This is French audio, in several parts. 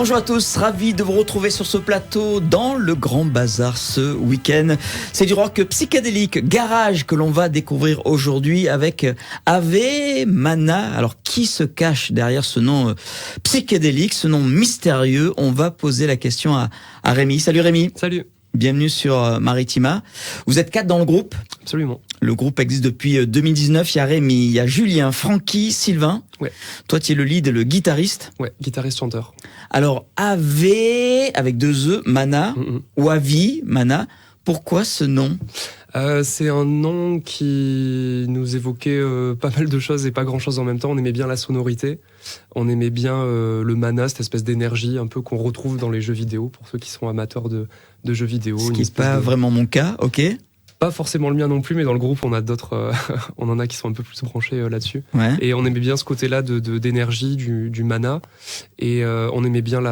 Bonjour à tous, ravi de vous retrouver sur ce plateau dans le Grand Bazar ce week-end. C'est du rock psychédélique, garage que l'on va découvrir aujourd'hui avec Ave Mana. Alors qui se cache derrière ce nom psychédélique, ce nom mystérieux? On va poser la question à Rémi. Salut Rémi. Salut. Bienvenue sur Maritima. Vous êtes 4 dans le groupe? Absolument. Le groupe existe depuis 2019. Il y a Rémi, il y a Julien, Francky, Sylvain. Ouais. Toi, tu es le lead et le guitariste. Ouais, guitariste-chanteur. Alors, Ave, avec 2 E, Mana, ou Avi, Mana. Pourquoi ce nom? C'est un nom qui nous évoquait pas mal de choses et pas grand-chose en même temps. On aimait bien la sonorité, on aimait bien le mana, cette espèce d'énergie un peu qu'on retrouve dans les jeux vidéo, pour ceux qui sont amateurs de jeux vidéo. Ce qui n'est pas vraiment mon cas, ok. Pas forcément le mien non plus, mais dans le groupe, on a d'autres, on en a qui sont un peu plus branchés là-dessus. Ouais. Et on aimait bien ce côté-là d'énergie, du mana. Et on aimait bien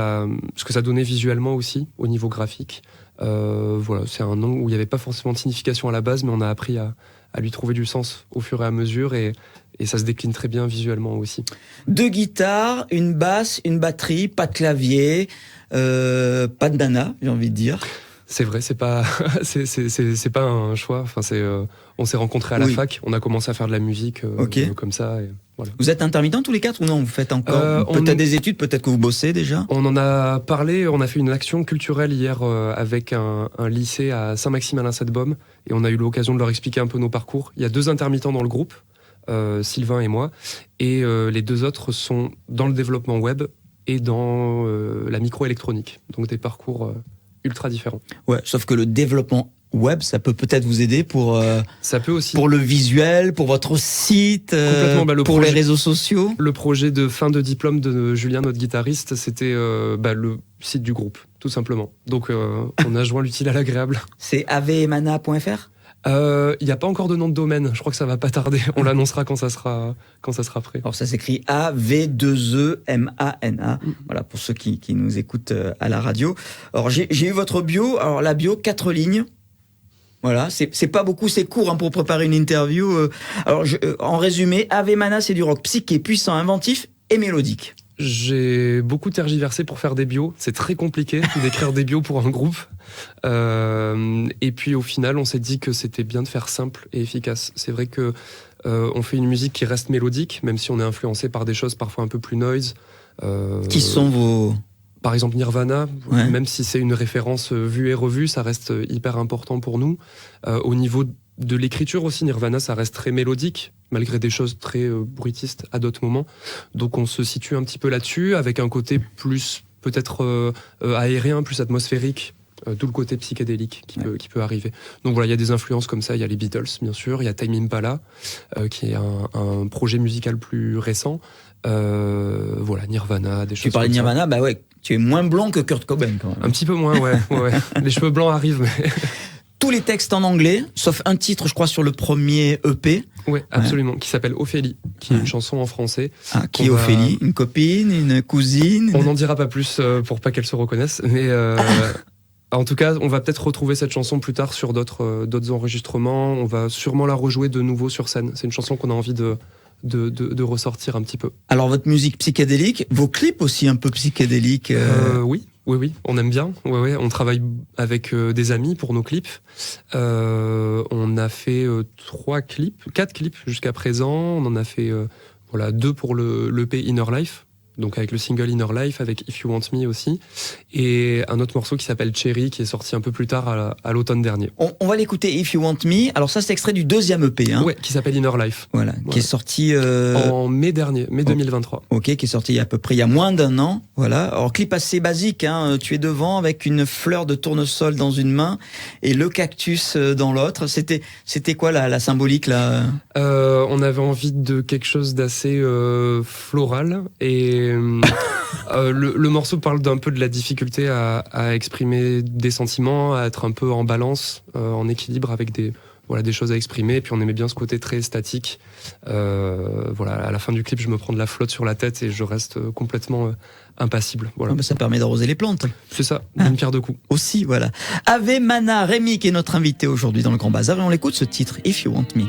ce que ça donnait visuellement aussi, au niveau graphique. Voilà, c'est un nom où il n'y avait pas forcément de signification à la base, mais on a appris à lui trouver du sens au fur et à mesure, et ça se décline très bien visuellement aussi. 2 guitares, une basse, une batterie, pas de clavier, pas de nana, j'ai envie de dire. C'est vrai, c'est pas un choix. Enfin, on s'est rencontrés à la fac, on a commencé à faire de la musique comme ça. Et voilà. Vous êtes intermittents tous les 4 ou non? Vous faites encore peut-être des études, peut-être que vous bossez déjà? On en a parlé, on a fait une action culturelle hier avec un lycée à Saint-Maximin-Sainte-Baume, et on a eu l'occasion de leur expliquer un peu nos parcours. Il y a 2 intermittents dans le groupe, Sylvain et moi, et les 2 autres sont dans le développement web et dans la microélectronique, donc des parcours ultra différents. Ouais, sauf que le développement web, ça peut peut-être vous aider pour ça peut aussi pour le visuel, pour votre site, pour les réseaux sociaux. Le projet de fin de diplôme de Julien, notre guitariste, c'était le site du groupe, tout simplement. Donc on a joint l'utile à l'agréable. C'est avemana.fr. Il n'y a pas encore de nom de domaine, je crois que ça va pas tarder. On l'annoncera quand ça sera prêt. Alors ça s'écrit A-V-2-E-M-A-N-A. Voilà, pour ceux qui nous écoutent à la radio. Alors j'ai eu votre bio. Alors la bio, 4 lignes. Voilà, c'est pas beaucoup, c'est court pour préparer une interview. Alors en résumé, Ave Mana, c'est du rock psyché, puissant, inventif et mélodique. J'ai beaucoup tergiversé pour faire des bios. C'est très compliqué d'écrire des bios pour un groupe. Et puis au final, on s'est dit que c'était bien de faire simple et efficace. C'est vrai que on fait une musique qui reste mélodique, même si on est influencé par des choses parfois un peu plus noise. Qui sont vos... Par exemple Nirvana, même si c'est une référence vue et revue, ça reste hyper important pour nous. Au niveau de l'écriture aussi, Nirvana, ça reste très mélodique, malgré des choses très bruitistes à d'autres moments. Donc on se situe un petit peu là-dessus, avec un côté plus peut-être aérien, plus atmosphérique, tout le côté psychédélique qui peut arriver. Donc voilà, il y a des influences comme ça, il y a les Beatles bien sûr, il y a Tame Impala, qui est un projet musical plus récent. Voilà, Nirvana, des choses comme ça. Tu parlais de Nirvana, bah ouais, tu es moins blond que Kurt Cobain quand même. Un petit peu moins, ouais. Les cheveux blancs arrivent, mais... Tous les textes en anglais, sauf un titre, je crois, sur le premier EP. Oui, absolument, qui s'appelle Ophélie, qui est une chanson en français. Ah, qui est Ophélie? Une copine, une cousine? On n'en dira pas plus pour pas qu'elle se reconnaisse, mais en tout cas, on va peut-être retrouver cette chanson plus tard sur d'autres enregistrements. On va sûrement la rejouer de nouveau sur scène. C'est une chanson qu'on a envie de ressortir un petit peu. Alors votre musique psychédélique, vos clips aussi un peu psychédéliques. Oui, on aime bien. Ouais, on travaille avec des amis pour nos clips. On a fait 4 clips jusqu'à présent. On en a fait 2 pour l'EP Inner Life. Donc avec le single Inner Life, avec If You Want Me aussi, et un autre morceau qui s'appelle Cherry, qui est sorti un peu plus tard à l'automne dernier. On va l'écouter, If You Want Me. Alors ça, c'est extrait du 2e EP. Ouais, qui s'appelle Inner Life. Voilà, qui est sorti... en mai dernier, mai 2023. Ok, qui est sorti il y a moins d'1 an. Voilà. Alors clip assez basique, tu es devant avec une fleur de tournesol dans une main et le cactus dans l'autre. C'était quoi la symbolique là? On avait envie de quelque chose d'assez floral, et le morceau parle d'un peu de la difficulté à exprimer des sentiments, à être un peu en balance, en équilibre avec des choses à exprimer. Et puis on aimait bien ce côté très statique. À la fin du clip, je me prends de la flotte sur la tête et je reste complètement impassible. Voilà. Ça permet d'arroser les plantes. C'est ça, une pierre deux coups. Aussi, voilà. Ave Mana, Rémi qui est notre invité aujourd'hui dans le Grand Bazar, et on l'écoute ce titre, If You Want Me.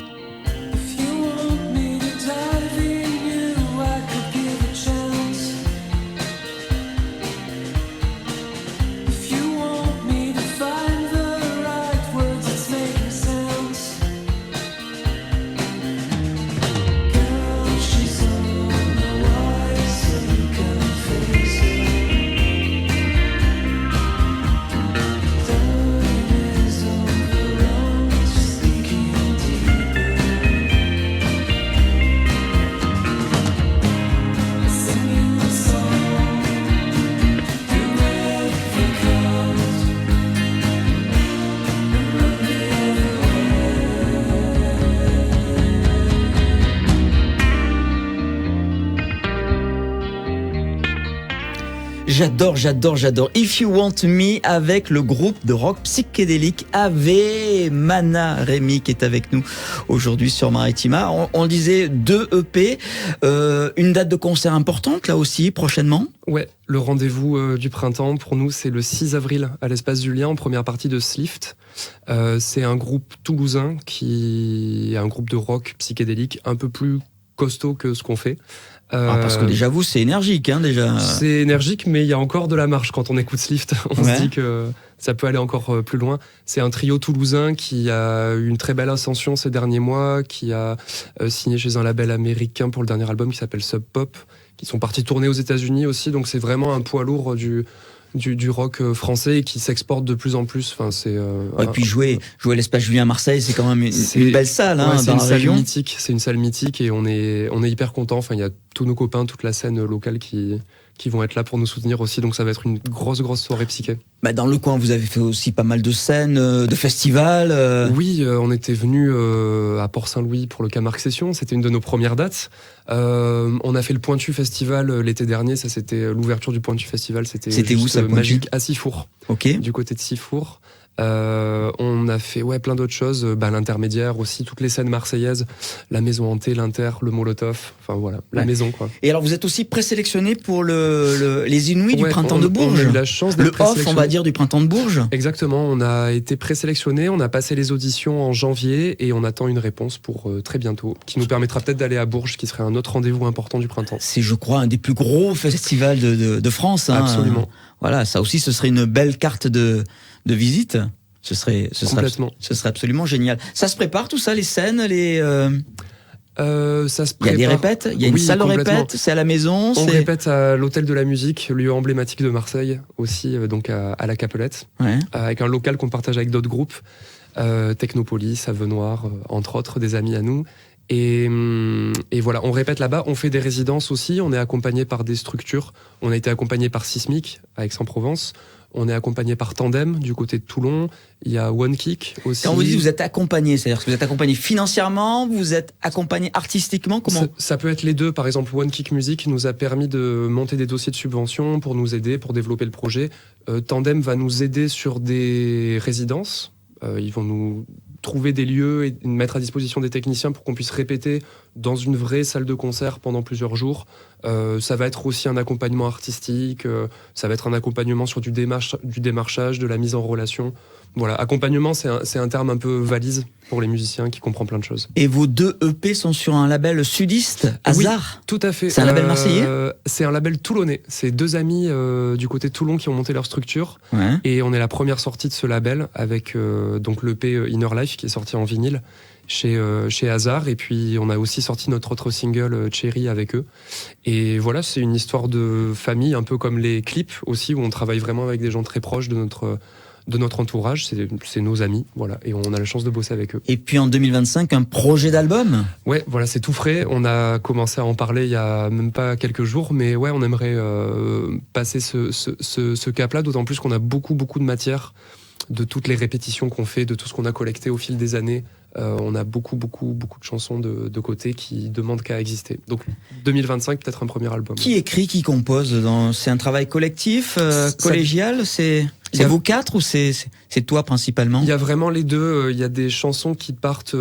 j'adore. If You Want Me avec le groupe de rock psychédélique Ave Mana, Rémi qui est avec nous aujourd'hui sur Maritima. On disait 2 EP, une date de concert importante là aussi prochainement. Ouais, le rendez-vous du printemps pour nous c'est le 6 avril à l'Espace Julien en première partie de Slift. C'est un groupe toulousain qui est un groupe de rock psychédélique un peu plus costaud que ce qu'on fait. Parce que déjà vous c'est énergique déjà. C'est énergique mais il y a encore de la marche quand on écoute Slift. On se dit que ça peut aller encore plus loin. C'est un trio toulousain qui a eu une très belle ascension ces derniers mois, qui a signé chez un label américain pour le dernier album qui s'appelle Sub Pop, qui sont partis tourner aux États-Unis aussi, donc c'est vraiment un poids lourd du rock français et qui s'exporte de plus en plus. Enfin, c'est et puis jouer à l'Espace Julien à Marseille, c'est quand même une belle salle dans la région. C'est une salle mythique et on est hyper content. Enfin, il y a tous nos copains, toute la scène locale qui vont être là pour nous soutenir aussi, donc ça va être une grosse soirée psyché. Dans le coin, vous avez fait aussi pas mal de scènes, de festivals. Oui, on était venus à Port-Saint-Louis pour le Camargue Session, c'était une de nos premières dates. On a fait le Pointu Festival l'été dernier, ça c'était l'ouverture du Pointu Festival, c'était où ça, magique, à Sifour, du côté de Sifour. On a fait plein d'autres choses, l'intermédiaire aussi, toutes les scènes marseillaises, la Maison Hantée, l'Inter, le Molotov, enfin voilà, la maison quoi. Et alors vous êtes aussi présélectionné pour les Inuits du Printemps de Bourges. On a eu la chance d'être le off, on va dire, du Printemps de Bourges. Exactement, on a été présélectionné, on a passé les auditions en janvier et on attend une réponse pour très bientôt, qui nous permettra peut-être d'aller à Bourges, qui serait un autre rendez-vous important du printemps. C'est, je crois, un des plus gros festivals de France. Absolument. Voilà, ça aussi, ce serait une belle carte de visite. Ce serait absolument génial. Ça se prépare tout ça, les scènes, ça se prépare. Il y a des répètes, il y a une salle de répète, c'est à la maison. On répète à l'Hôtel de la Musique, lieu emblématique de Marseille, aussi donc à la Capelette, avec un local qu'on partage avec d'autres groupes, Technopolis, Avenoir, entre autres, des amis à nous. Et voilà, on répète là-bas, on fait des résidences aussi, on est accompagné par des structures, on a été accompagné par Sismic à Aix-en-Provence, on est accompagné par Tandem du côté de Toulon, il y a One Kick aussi. Quand vous dites vous êtes accompagné, c'est-à-dire que vous êtes accompagné financièrement, vous êtes accompagné artistiquement, comment ? Ça peut être les deux, par exemple One Kick Music nous a permis de monter des dossiers de subvention pour nous aider, pour développer le projet. Tandem va nous aider sur des résidences, ils vont nous trouver des lieux et mettre à disposition des techniciens pour qu'on puisse répéter dans une vraie salle de concert pendant plusieurs jours. Ça va être aussi un accompagnement artistique, ça va être un accompagnement sur du démarchage, de la mise en relation. Voilà, accompagnement, c'est un terme un peu valise pour les musiciens qui comprend plein de choses. Et vos 2 EP sont sur un label sudiste, Hasard ? Oui, tout à fait. C'est un label marseillais ? C'est un label toulonnais. C'est 2 amis du côté de Toulon qui ont monté leur structure. Et on est la première sortie de ce label avec donc l'EP Inner Life qui est sorti en vinyle chez Hasard, et puis on a aussi sorti notre autre single Cherry avec eux. Et voilà, c'est une histoire de famille, un peu comme les clips aussi, où on travaille vraiment avec des gens très proches de notre entourage, c'est nos amis, voilà, et on a la chance de bosser avec eux. Et puis en 2025, un projet d'album ? Ouais, voilà, c'est tout frais, on a commencé à en parler il y a même pas quelques jours, mais ouais, on aimerait passer ce cap-là, d'autant plus qu'on a beaucoup de matière, de toutes les répétitions qu'on fait, de tout ce qu'on a collecté au fil des années. On a beaucoup de chansons de côté qui demandent qu'à exister. Donc 2025, peut-être un premier album. Qui écrit, qui compose C'est un travail collectif, collégial ? C'est vous 4 ou c'est toi principalement ? Il y a vraiment les deux. Il y a des chansons qui partent...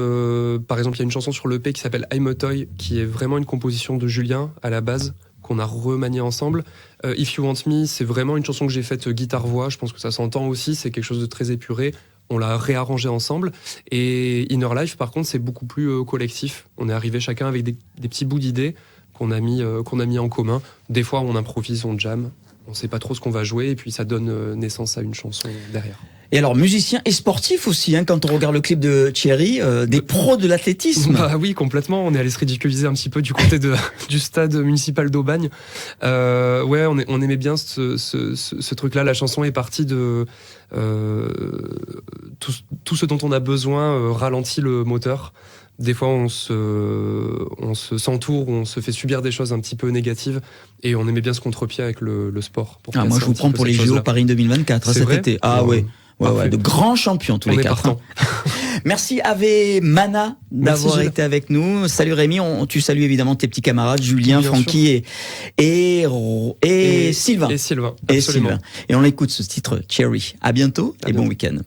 par exemple, il y a une chanson sur l'EP qui s'appelle I'm a Toy, qui est vraiment une composition de Julien à la base, qu'on a remanié ensemble. If You Want Me, c'est vraiment une chanson que j'ai faite guitare-voix. Je pense que ça s'entend aussi, c'est quelque chose de très épuré. On l'a réarrangé ensemble. Et Inner Life, par contre, c'est beaucoup plus collectif. On est arrivé chacun avec des petits bouts d'idées qu'on a mis en commun. Des fois, on improvise, on jam. On sait pas trop ce qu'on va jouer et puis ça donne naissance à une chanson derrière. Et alors, musicien et sportif aussi, quand on regarde le clip de Thierry, des pros de l'athlétisme. Bah oui, complètement. On est allé se ridiculiser un petit peu du côté du stade municipal d'Aubagne. Ouais, on aimait bien ce truc-là. La chanson est partie de tout ce dont on a besoin ralentit le moteur. Des fois, on s'entoure, on se fait subir des choses un petit peu négatives, et on aimait bien ce contre-pied avec le sport. Moi, je vous prends pour les JO Paris 2024 cet été. Ah ouais. Ouais, de grands champions tous les 4. Merci Ave Mana d'avoir été avec nous. Salut Rémi, tu salues évidemment tes petits camarades Julien, Francky et Sylvain. Et Sylvain, absolument. Et on écoute ce titre Cherry. À bientôt et bon week-end.